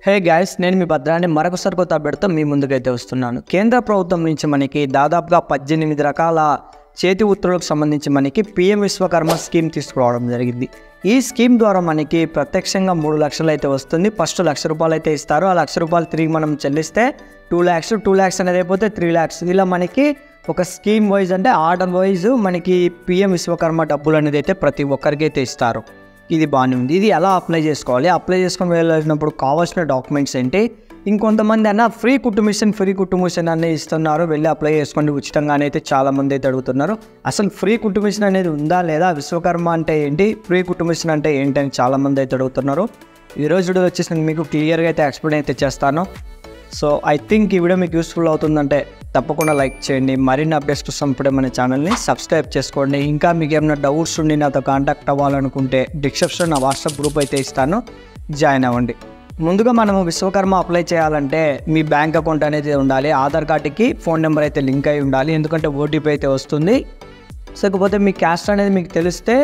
Hey guys, నేను మీ భద్రాన్ని మరొకసారి కొత్త అప్డేట్తో మీ ముందుకైతే వస్తున్నాను. కేంద్ర ప్రభుత్వం నుంచి మనకి దాదాపుగా 18 రకాల చేతి వృత్తులకు సంబంధించి మనకి పిఎం విశ్వకర్మ స్కీమ్ తీసుకురావడం జరిగింది. ఈ స్కీమ్ ద్వారా మనకి ప్రత్యక్షంగా 3 లక్షలు అయితే వస్తుంది. ఫస్ట్ ₹1,00,000 అయితే ఇస్తారు. ఆ ₹1,00,000 తిరిగి మనం చెల్లిస్తే 2 lakhs అనేది అయిపోతే 3 lakhs. ఇలా మనకి ఒక స్కీమ్ వైజ్ అంటే ఆర్డర్ వైజ్ మనకి పిఎం విశ్వకర్మ డబ్బులు అనేది అయితే ప్రతి ఒక్కరికి అయితే ఇస్తారు. ఇది బాగానే ఉంది. ఇది ఎలా అప్లై చేసుకోవాలి, అప్లై చేసుకొని వెళ్ళినప్పుడు కావాల్సిన డాక్యుమెంట్స్ ఏంటి, ఇంకొంతమంది అన్న ఫ్రీ కుట్టు మిషన్ అనేది ఇస్తున్నారు, వెళ్ళి అప్లై చేసుకోండి ఉచితంగానే అయితే చాలామంది అయితే అడుగుతున్నారు. అసలు ఫ్రీ కుట్టు మిషన్ అనేది ఉందా లేదా, విశ్వకర్మ అంటే ఏంటి, ఫ్రీ కుట్టు మిషన్ అంటే ఏంటి అని చాలామంది అయితే అడుగుతున్నారు. ఈరోజు వీడియో వచ్చేసి నేను మీకు క్లియర్గా అయితే ఎక్స్ప్లెయిన్ అయితే చేస్తాను. సో ఐ థింక్ ఈ వీడియో మీకు యూస్ఫుల్ అవుతుందంటే తప్పకుండా లైక్ చేయండి. మరిన్ని అప్డేట్స్ కోసం ఇప్పుడే మన ఛానల్ని సబ్స్క్రైబ్ చేసుకోండి. ఇంకా మీకు ఏమైనా డౌట్స్ ఉండి నాతో కాంటాక్ట్ అవ్వాలనుకుంటే డిస్క్రిప్షన్లో నా వాట్సాప్ గ్రూప్ అయితే ఇస్తాను, జాయిన్ అవ్వండి. ముందుగా మనము విశ్వకర్మ అప్లై చేయాలంటే మీ బ్యాంక్ అకౌంట్ అనేది ఉండాలి, ఆధార్ కార్డుకి ఫోన్ నెంబర్ అయితే లింక్ అయి ఉండాలి, ఎందుకంటే ఓటీపీ అయితే వస్తుంది. సో ఇకపోతే మీ క్యాస్ట్ అనేది మీకు తెలిస్తే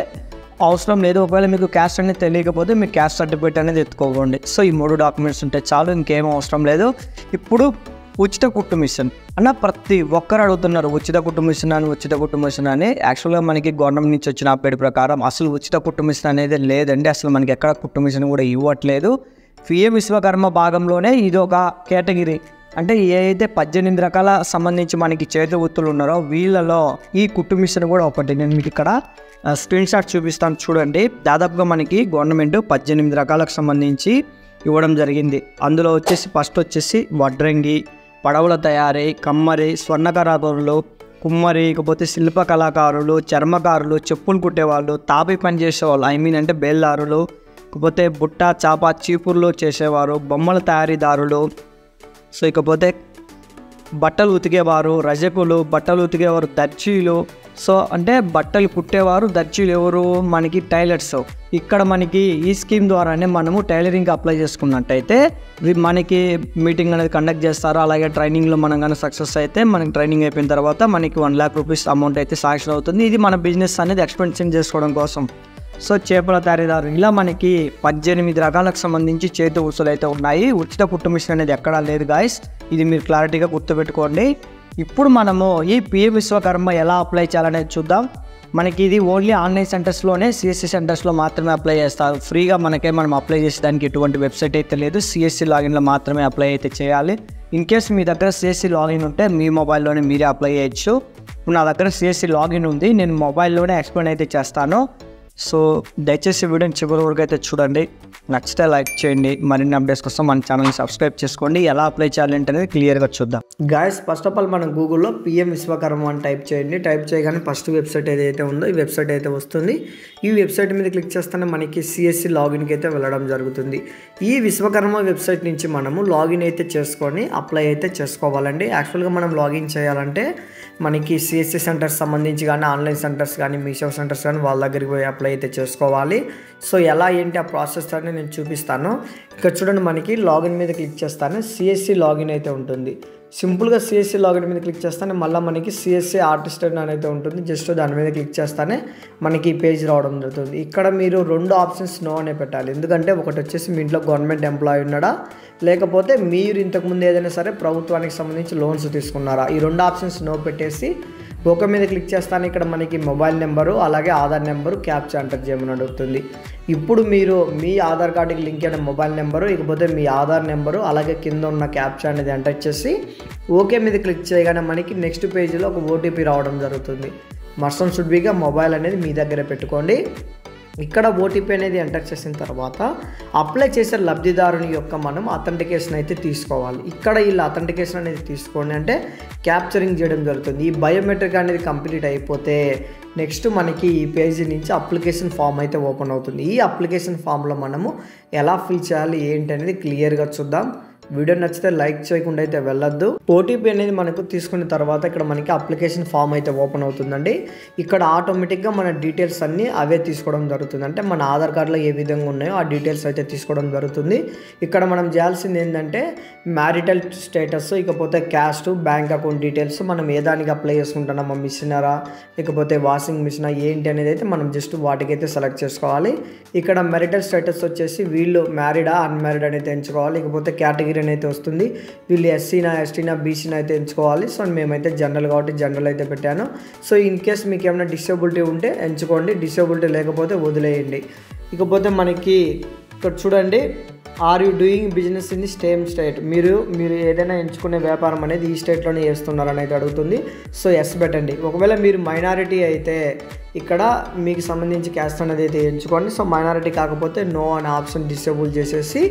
అవసరం లేదు. ఒకవేళ మీకు క్యాస్ట్ అనేది తెలియకపోతే మీ క్యాస్ట్ సర్టిఫికేట్ అనేది ఎత్తుకోకండి. సో ఈ 3 డాక్యుమెంట్స్ ఉంటే చాలు, ఇంకేం అవసరం లేదు. ఇప్పుడు ఉచిత కుట్టు మిషన్ అన్న ప్రతి ఒక్కరు అడుగుతున్నారు, ఉచిత కుట్టు మిషన్ అని. యాక్చువల్గా మనకి గవర్నమెంట్ నుంచి వచ్చిన అప్డేట్ ప్రకారం అసలు ఉచిత కుట్టు మిషన్ అనేది లేదండి. అసలు మనకి ఎక్కడ కుట్టు మిషన్ కూడా ఇవ్వట్లేదు. పిఎం విశ్వకర్మ భాగంలోనే ఇది ఒక కేటగిరీ. అంటే ఏదైతే 18 రకాల సంబంధించి మనకి చేతి వృత్తులు ఉన్నారో వీళ్ళలో ఈ కుట్టు మిషన్ కూడా ఒకటి. నేను మీకు ఇక్కడ స్క్రీన్ షాట్ చూపిస్తాను చూడండి. దాదాపుగా మనకి గవర్నమెంట్ 18 రకాలకు సంబంధించి ఇవ్వడం జరిగింది. అందులో వచ్చేసి ఫస్ట్ వచ్చేసి వడ్రంగి, పడవల తయారీ, కమ్మరి, స్వర్ణకళాకారులు, కుమ్మరి, ఇకపోతే శిల్ప కళాకారులు, చర్మకారులు, చెప్పులు కుట్టేవాళ్ళు, తాపి పని చేసేవాళ్ళు, అంటే బేల్దారులు, ఇకపోతే బుట్ట చాప చీపుర్లు చేసేవారు, బొమ్మల తయారీదారులు, సో ఇకపోతే బట్టలు ఉతికేవారు, రజకులు, బట్టలు ఉతికేవారు, దర్జీలు. సో అంటే బట్టలు కుట్టేవారు, దర్జీలు ఎవరు, మనకి టైలర్స్. ఇక్కడ మనకి ఈ స్కీమ్ ద్వారానే మనము టైలరింగ్కి అప్లై చేసుకున్నట్టయితే మనకి మీటింగ్ అనేది కండక్ట్ చేస్తారు. అలాగే ట్రైనింగ్లో మనం కానీ సక్సెస్ అయితే మనకి ట్రైనింగ్ అయిపోయిన తర్వాత మనకి ₹1,00,000 అమౌంట్ అయితే శాంక్షన్ అవుతుంది. ఇది మన బిజినెస్ అనేది ఎక్స్పెన్షన్ చేసుకోవడం కోసం. సో చేపల తయారీదారు, ఇలా మనకి 18 రకాలకు సంబంధించి చేతి వృత్తులు అయితే ఉన్నాయి. ఉచిత కుట్టు మిషన్ అనేది ఎక్కడా లేదు గాయస్, ఇది మీరు క్లారిటీగా గుర్తుపెట్టుకోండి. ఇప్పుడు మనము ఈ పిఎం విశ్వకర్మ ఎలా అప్లై చేయాలనేది చూద్దాం. మనకి ఇది ఓన్లీ ఆన్లైన్ సెంటర్స్లోనే, సిఎస్సి సెంటర్స్లో మాత్రమే అప్లై చేస్తారు. ఫ్రీగా మనం అప్లై చేసేదానికి ఎటువంటి వెబ్సైట్ అయితే లేదు. సిఎస్సి లాగిన్లో మాత్రమే అప్లై అయితే చేయాలి. ఇన్ కేస్ మీ దగ్గర సిఎస్సి లాగిన్ ఉంటే మీ మొబైల్లోనే మీరే అప్లై చేయొచ్చు. నా దగ్గర సిఎస్సి లాగిన్ ఉంది, నేను మొబైల్లోనే ఎక్స్ప్లెయిన్ అయితే చేస్తాను. సో దయచేసి వీడియోని చివరి వరకు అయితే చూడండి. నచ్చితే లైక్ చేయండి. మరిన్ని అప్డేట్స్ కోసం మన ఛానల్ని సబ్స్క్రైబ్ చేసుకోండి. ఎలా అప్లై చేయాలి అనేది క్లియర్గా చూద్దాం. గాయస్, ఫస్ట్ ఆఫ్ ఆల్ మనం గూగుల్లో పిఎం విశ్వకర్మ అని టైప్ చేయండి. టైప్ చేయగానే ఫస్ట్ వెబ్సైట్ ఏదైతే ఉందో ఈ వెబ్సైట్ అయితే వస్తుంది. ఈ వెబ్సైట్ మీద క్లిక్ చేస్తేనే మనకి సిఎస్సి లాగిన్కి అయితే వెళ్ళడం జరుగుతుంది. ఈ విశ్వకర్మ వెబ్సైట్ నుంచి మనము లాగిన్ అయితే చేసుకొని అప్లై అయితే చేసుకోవాలండి. యాక్చువల్గా మనం లాగిన్ చేయాలంటే మనకి సిఎస్సి సెంటర్స్ సంబంధించి కానీ, ఆన్లైన్ సెంటర్స్ కానీ, మీషో సెంటర్స్ కానీ వాళ్ళ దగ్గరికి పోయి అప్లై అయితే చేసుకోవాలి. సో ఎలా ఏంటి ఆ ప్రాసెస్ అని నేను చూపిస్తాను. ఇక్కడ చూడండి, మనకి లాగిన్ మీద క్లిక్ చేస్తాను, సిఎస్సి లాగిన్ అయితే ఉంటుంది. సింపుల్గా సిఎస్సి లాగిన్ మీద క్లిక్ చేస్తానే మళ్ళీ మనకి సిఎస్సి ఆర్టిస్ట్ అనేది ఉంటుంది. జస్ట్ దాని మీద క్లిక్ చేస్తానే మనకి ఈ పేజ్ రావడం జరుగుతుంది. ఇక్కడ మీరు 2 ఆప్షన్స్ నో అనే పెట్టాలి. ఎందుకంటే ఒకటి వచ్చేసి మీ ఇంట్లో గవర్నమెంట్ ఎంప్లాయీ ఉన్నాడా, లేకపోతే మీరు ఇంతకుముందు ఏదైనా సరే ప్రభుత్వానికి సంబంధించి లోన్స్ తీసుకున్నారా, ఈ 2 ఆప్షన్స్ నో పెట్టేసి ఓకే మీద క్లిక్ చేస్తాను. ఇక్కడ మనకి మొబైల్ నెంబరు అలాగే ఆధార్ నెంబరు క్యాప్చా ఎంటర్ చేయమని అడుగుతుంది. ఇప్పుడు మీరు మీ ఆధార్ కార్డుకి లింక్ అయిన మొబైల్ నెంబరు, ఇకపోతే మీ ఆధార్ నెంబరు అలాగే కింద ఉన్న క్యాప్చా అనేది ఎంటర్ చేసి ఓకే మీద క్లిక్ చేయగానే మనకి నెక్స్ట్ పేజీలో ఒక ఓటీపీ రావడం జరుగుతుంది. మస్ట్ షుడ్ బీగా మొబైల్ అనేది మీ దగ్గర పెట్టుకోండి. ఇక్కడ ఓటీపీ అనేది ఎంటర్ చేసిన తర్వాత అప్లై చేసే లబ్ధిదారుని యొక్క మనం అథెంటికేషన్ అయితే తీసుకోవాలి. ఇక్కడ ఇలా అథెంటికేషన్ అనేది తీసుకోండి అంటే క్యాప్చరింగ్ చేయడం జరుగుతుంది. ఈ బయోమెట్రిక్ అనేది కంప్లీట్ అయిపోతే నెక్స్ట్ మనకి ఈ పేజీ నుంచి అప్లికేషన్ ఫామ్ అయితే ఓపెన్ అవుతుంది. ఈ అప్లికేషన్ ఫామ్లో మనము ఎలా ఫిల్ చేయాలి ఏంటి అనేది క్లియర్గా చూద్దాం. వీడియో నచ్చితే లైక్ చేయకుండా అయితే వెళ్ళొద్దు. ఓటీపీ అనేది మనకు తీసుకున్న తర్వాత ఇక్కడ మనకి అప్లికేషన్ ఫామ్ అయితే ఓపెన్ అవుతుందండి. ఇక్కడ ఆటోమేటిక్గా మన డీటెయిల్స్ అన్నీ అవే తీసుకోవడం జరుగుతుంది. అంటే మన ఆధార్ కార్డులో ఏ విధంగా ఉన్నాయో ఆ డీటెయిల్స్ అయితే తీసుకోవడం జరుగుతుంది. ఇక్కడ మనం చేయాల్సింది ఏంటంటే మ్యారిటల్ స్టేటస్, ఇకపోతే క్యాస్ట్, బ్యాంక్ అకౌంట్ డీటెయిల్స్, మనం ఏ దానికి అప్లై చేసుకుంటున్నామా, మిషనరా లేకపోతే వాషింగ్ మిషనా ఏంటి అనేది అయితే మనం జస్ట్ వాటికైతే సెలెక్ట్ చేసుకోవాలి. ఇక్కడ మ్యారిటల్ స్టేటస్ వచ్చేసి వీళ్ళు మ్యారీడా అన్మ్యారీడ్ అనేది ఎంచుకోవాలి. ఇకపోతే కేటగిరీ అయితే వస్తుంది, వీళ్ళు ఎస్సీనా ఎస్టీనా బీసీనా అయితే ఎంచుకోవాలి. సో మేమైతే జనరల్ కాబట్టి జనరల్ అయితే పెట్టాను. సో ఇన్ కేస్ మీకు ఏమైనా డిసేబిలిటీ ఉంటే ఎంచుకోండి, డిసేబిలిటీ లేకపోతే వదిలేయండి. ఇకపోతే మనకి ఇక్కడ చూడండి, are you doing business in the same state, మీరు ఏదైనా ఎంచుకునే వ్యాపారం అనేది ఈ స్టేట్లోనే చేస్తున్నారని అయితే అడుగుతుంది. సో ఎస్ పెట్టండి. ఒకవేళ మీరు మైనారిటీ అయితే ఇక్కడ మీకు సంబంధించి క్యాస్ట్ అనేది అయితే ఎంచుకోండి. సో మైనారిటీ కాకపోతే నో అనే ఆప్షన్ డిసేబుల్ చేసేసి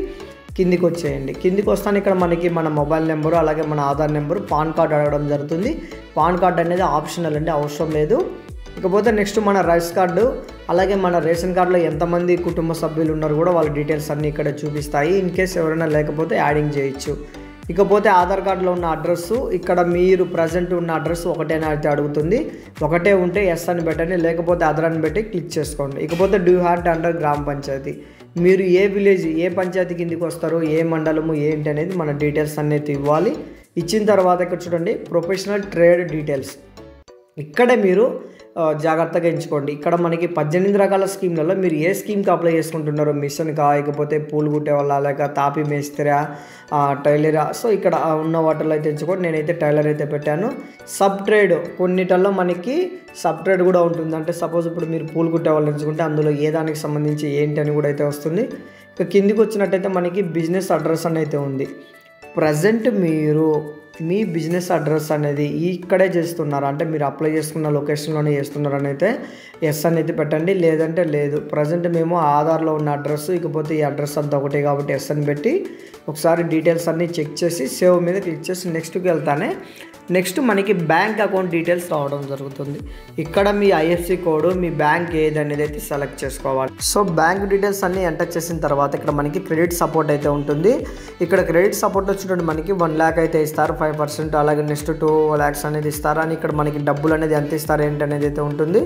కిందికి వచ్చేయండి. కిందికి వస్తాను ఇక్కడ మనకి మన మొబైల్ నెంబరు అలాగే మన ఆధార్ నెంబరు, పాన్ కార్డ్ అడగడం జరుగుతుంది. పాన్ కార్డ్ అనేది ఆప్షనల్ అండి, అవసరం లేదు. ఇకపోతే నెక్స్ట్ మన రైస్ కార్డు అలాగే మన రేషన్ కార్డులో ఎంతమంది కుటుంబ సభ్యులు ఉన్నారు కూడా వాళ్ళ డీటెయిల్స్ అన్నీ ఇక్కడ చూపిస్తాయి. ఇన్ కేస్ ఎవరైనా లేకపోతే యాడింగ్ చేయొచ్చు. ఇకపోతే ఆధార్ కార్డులో ఉన్న అడ్రస్సు ఇక్కడ మీరు ప్రజెంట్ ఉన్న అడ్రస్ ఒకటేనా అయితే అడుగుతుంది. ఒకటే ఉంటే ఎస్ అని పెట్టండి, లేకపోతే అదర్ అని పెట్టి క్లిక్ చేసుకోండి. ఇకపోతే డూ హ్యాడ్ అండర్ గ్రామ పంచాయతీ, మీరు ఏ విలేజ్ ఏ పంచాయతీ కిందికి వస్తారో ఏ మండలము ఏంటి అనేది మన డీటెయిల్స్ అనేది ఇవ్వాలి. ఇచ్చిన తర్వాత ఇక్కడ చూడండి ప్రొఫెషనల్ ట్రేడ్ డీటెయిల్స్, ఇక్కడే మీరు జాగ్రత్తగా ఎంచుకోండి. ఇక్కడ మనకి 18 రకాల స్కీమ్లలో మీరు ఏ స్కీమ్కి అప్లై చేసుకుంటున్నారో, మిషన్ కాకపోతే పూలు కుట్టే వాళ్ళ లేక తాపి మేస్త్రా టైలరా, సో ఇక్కడ ఉన్న వాటిలో అయితే ఎంచుకోండి. నేనైతే టైలర్ అయితే పెట్టాను. సబ్ ట్రేడ్ కొన్నిటల్లో మనకి సబ్ ట్రేడ్ కూడా ఉంటుంది. అంటే సపోజ్ ఇప్పుడు మీరు పూలు కుట్టే వాళ్ళు ఎంచుకుంటే అందులో ఏ దానికి సంబంధించి ఏంటి అని కూడా అయితే వస్తుంది. ఇక కిందికి వచ్చినట్టయితే మనకి బిజినెస్ అడ్రస్ అని అయితే ఉంది. ప్రజెంట్ మీరు మీ బిజినెస్ అడ్రస్ అనేది ఇక్కడే చేస్తున్నారు అంటే మీరు అప్లై చేసుకున్న లొకేషన్లోనే చేస్తున్నారని అయితే ఎస్ అనేది పెట్టండి, లేదంటే లేదు. ప్రజెంట్ మేము ఆధార్లో ఉన్న అడ్రస్ ఇకపోతే ఈ అడ్రస్ అంతా ఒకటే కాబట్టి ఎస్ అని పెట్టి ఒకసారి డీటెయిల్స్ అన్నీ చెక్ చేసి సేవ్ మీద క్లిక్ చేసి నెక్స్ట్కి వెళ్తానే నెక్స్ట్ మనకి బ్యాంక్ అకౌంట్ డీటెయిల్స్ రావడం జరుగుతుంది. ఇక్కడ మీ ఐఎఫ్సి కోడ్ మీ బ్యాంక్ ఏది అనేది అయితే సెలెక్ట్ చేసుకోవాలి. సో బ్యాంక్ డీటెయిల్స్ అన్నీ ఎంటర్ చేసిన తర్వాత ఇక్కడ మనకి క్రెడిట్ సపోర్ట్ అయితే ఉంటుంది. ఇక్కడ క్రెడిట్ సపోర్ట్ వచ్చినట్టు మనకి 1 lakh అయితే ఇస్తారు 5%, అలాగే నెక్స్ట్ 2 lakhs అనేది ఇస్తారు. అని ఇక్కడ మనకి డబ్బులు అనేది ఎంత ఇస్తారు ఏంటి అనేది అయితే ఉంటుంది.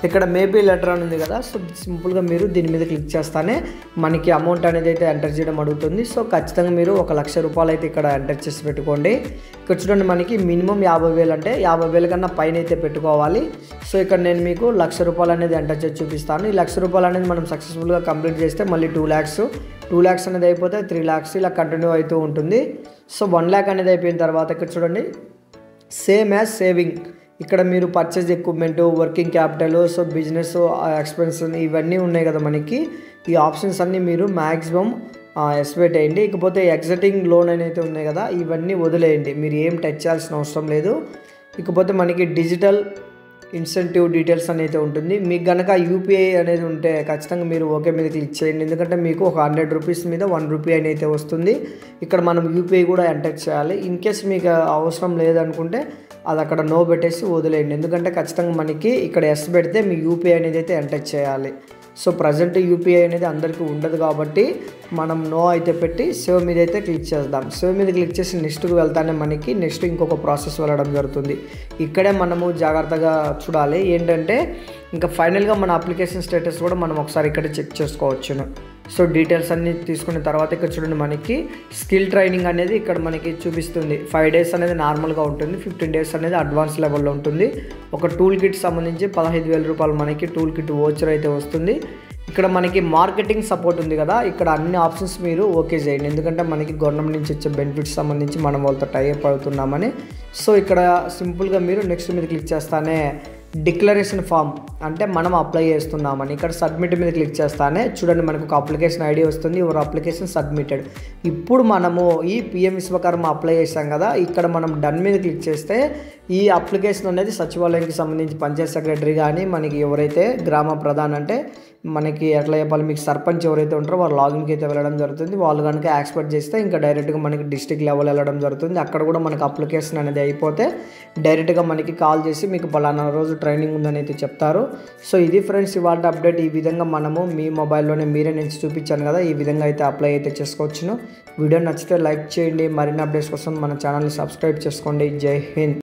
ఇక్కడ మేబీ లెటర్ అని ఉంది కదా, సో సింపుల్గా మీరు దీని మీద క్లిక్ చేస్తానే మనకి అమౌంట్ అనేది అయితే ఎంటర్ చేయడం అడుగుతుంది. సో ఖచ్చితంగా మీరు 1 లక్ష రూపాయలు అయితే ఇక్కడ ఎంటర్ చేసి పెట్టుకోండి. ఇక్కడ చూడండి మనకి మినిమం 50,000 అంటే 50,000 కన్నా పైన అయితే పెట్టుకోవాలి. సో ఇక్కడ నేను మీకు 1 లక్ష రూపాయలు అనేది ఎంటర్ చేసి చూపిస్తాను. ఈ 1 లక్ష రూపాయలు అనేది మనం సక్సెస్ఫుల్గా కంప్లీట్ చేస్తే మళ్ళీ 2 lakhs అనేది అయిపోతే 3 lakhs ఇలా కంటిన్యూ అవుతూ ఉంటుంది. సో 1 lakh అనేది అయిపోయిన తర్వాత ఇక్కడ చూడండి సేమ్ యాజ్ సేవింగ్, ఇక్కడ మీరు purchase equipment, working capital, so business expense ఇవన్నీ ఉన్నాయి కదా మనకి. ఈ ఆప్షన్స్ అన్నీ మీరు మ్యాక్సిమం ఎస్పెక్ట్ అయ్యండి. ఇకపోతే ఎగ్జిటింగ్ లోన్ అయితే ఉన్నాయి కదా, ఇవన్నీ వదిలేయండి, మీరు ఏం టచ్ చేయాల్సిన అవసరం లేదు. ఇకపోతే మనకి డిజిటల్ ఇన్సెంటివ్ డీటెయిల్స్ అనేది ఉంటుంది. మీకు కనుక యూపీఐ అనేది ఉంటే ఖచ్చితంగా మీరు ఓకే మీద క్లిక్ చేయండి, ఎందుకంటే మీకు ఒక 100 రూపీస్ మీద 1 రూపీ అని అయితే వస్తుంది. ఇక్కడ మనం యూపీఐ కూడా ఎంటర్ చేయాలి. ఇన్ కేస్ మీకు అవసరం లేదనుకుంటే అది అక్కడ నో పెట్టేసి వదిలేయండి, ఎందుకంటే ఖచ్చితంగా మనకి ఇక్కడ ఎస్ పెడితే మీ యూపీఐ అనేది అయితే ఎంటర్ చేయాలి. సో ప్రజెంట్ యూపీఐ అనేది అందరికీ ఉండదు కాబట్టి మనం నో అయితే పెట్టి సేవ్ మీద అయితే క్లిక్ చేద్దాం. సేవ్ మీద క్లిక్ చేసి నెక్స్ట్కి వెళ్తానే మనకి నెక్స్ట్ ఇంకొక ప్రాసెస్ వెళ్ళడం జరుగుతుంది. ఇక్కడే మనము జాగ్రత్తగా చూడాలి ఏంటంటే ఇంకా ఫైనల్గా మన అప్లికేషన్ స్టేటస్ కూడా మనం ఒకసారి ఇక్కడ చెక్ చేసుకోవచ్చును. సో డీటెయిల్స్ అన్నీ తీసుకున్న తర్వాత ఇక్కడ చూడండి మనకి స్కిల్ ట్రైనింగ్ అనేది ఇక్కడ మనకి చూపిస్తుంది. 5 days అనేది నార్మల్గా ఉంటుంది, 15 days అనేది అడ్వాన్స్ లెవెల్లో ఉంటుంది. ఒక టూల్ కిట్ సంబంధించి 15,000 రూపాయలు మనకి టూల్ కిట్ వోచర్ అయితే వస్తుంది. ఇక్కడ మనకి మార్కెటింగ్ సపోర్ట్ ఉంది కదా, ఇక్కడ అన్ని ఆప్షన్స్ మీరు ఓకే చేయండి, ఎందుకంటే మనకి గవర్నమెంట్ నుంచి వచ్చే బెనిఫిట్స్ సంబంధించి మనం వాళ్ళతో టైఅప్ అవుతున్నామని. సో ఇక్కడ సింపుల్గా మీరు నెక్స్ట్ మీద క్లిక్ చేస్తానే డిక్లరేషన్ ఫామ్ అంటే మనం అప్లై చేస్తున్నామని ఇక్కడ సబ్మిట్ మీద క్లిక్ చేస్తానే చూడండి మనకు ఒక అప్లికేషన్ ఐడి వస్తుంది, యువర్ అప్లికేషన్ సబ్మిటెడ్. ఇప్పుడు మనము ఈ పిఎం విశ్వకర్మ అప్లై చేసాం కదా, ఇక్కడ మనం డన్ మీద క్లిక్ చేస్తే ఈ అప్లికేషన్ అనేది సచివాలయానికి సంబంధించి పంచాయత్ సెక్రటరీ కానీ మనకి ఎవరైతే గ్రామ ప్రధాన్ అంటే మనకి ఎట్లా చెప్పాలి, మీకు సర్పంచ్ ఎవరైతే ఉంటారో వాళ్ళు లాగిన్కి అయితే వెళ్ళడం జరుగుతుంది. వాళ్ళు కనుక యాక్సెప్ట్ చేస్తే ఇంకా డైరెక్ట్గా మనకి డిస్ట్రిక్ట్ లెవెల్ వెళ్ళడం జరుగుతుంది. అక్కడ కూడా మనకి అప్లికేషన్ అనేది అయిపోతే డైరెక్ట్గా మనకి కాల్ చేసి మీకు పలానా రోజు ట్రైనింగ్ ఉందని అయితే చెప్తారు. సో ఇది ఫ్రెండ్స్ ఇవాళ అప్డేట్. ఈ విధంగా మనము మీ మొబైల్లోనే మీరే నేను చూపించాను కదా, ఈ విధంగా అయితే అప్లై అయితే చేసుకోవచ్చును. వీడియో నచ్చితే లైక్ చేయండి. మరిన్ని అప్డేట్స్ కోసం మన ఛానల్ని సబ్స్క్రైబ్ చేసుకోండి. జై హింద్.